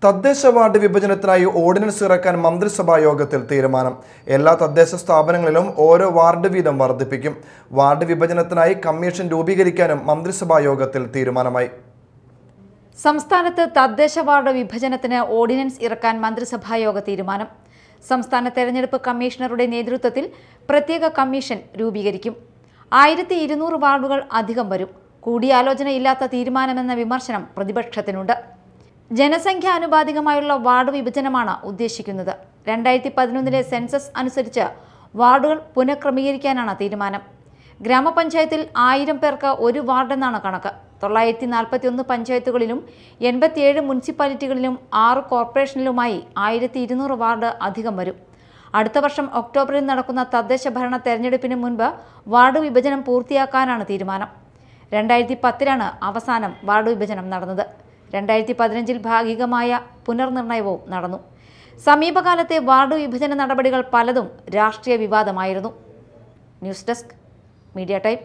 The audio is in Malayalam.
തദ്ദേശ വാർഡ് വിഭജനത്തിനായി ഓർഡിനൻസ് ഇറക്കാൻ മന്ത്രിസഭാ യോഗത്തിൽ തീരുമാനം. എല്ലാ തദ്ദേശ സ്ഥാപനങ്ങളിലും ഓരോ വാർഡ് വീതം വർദ്ധിപ്പിക്കും. വാർഡ് വിഭജനത്തിനായി കമ്മീഷൻ രൂപീകരിക്കാനും മന്ത്രിസഭാ യോഗത്തിൽ തീരുമാനമായി. സംസ്ഥാനത്ത് തദ്ദേശ വാർഡ് വിഭജനത്തിന് ഓർഡിനൻസ് ഇറക്കാൻ മന്ത്രിസഭാ യോഗ തീരുമാനം. സംസ്ഥാന തെരഞ്ഞെടുപ്പ് കമ്മീഷണറുടെ നേതൃത്വത്തിൽ പ്രത്യേക കമ്മീഷൻ രൂപീകരിക്കും. 1200 വാർഡുകൾ അധികം വരും. കൂടിയാലോചനയില്ലാത്ത തീരുമാനമെന്ന വിമർശനം പ്രതിപക്ഷത്തിനുണ്ട്. ജനസംഖ്യാനുപാതികമായുള്ള വാർഡ് വിഭജനമാണ് ഉദ്ദേശിക്കുന്നത്. 2011 സെൻസസ് അനുസരിച്ച് വാർഡുകൾ പുനഃക്രമീകരിക്കാനാണ് തീരുമാനം. ഗ്രാമപഞ്ചായത്തിൽ 1000 പേർക്ക് ഒരു വാർഡെന്നാണ് കണക്ക്. 941 പഞ്ചായത്തുകളിലും 87 മുനിസിപ്പാലിറ്റികളിലും 6 കോർപ്പറേഷനിലുമായി 1200 വാർഡ് അധികം വരും. അടുത്ത വർഷം ഒക്ടോബറിൽ നടക്കുന്ന തദ്ദേശ ഭരണ തെരഞ്ഞെടുപ്പിന് മുൻപ് വാർഡ് വിഭജനം പൂർത്തിയാക്കാനാണ് തീരുമാനം. 2010 അവസാനം വാർഡ് വിഭജനം നടന്നത്. 2015 ഭാഗികമായ പുനർനിർണയവും നടന്നു. സമീപകാലത്തെ വാർഡ് വിഭജന നടപടികൾ പലതും രാഷ്ട്രീയ വിവാദമായിരുന്നു. News desk, media time.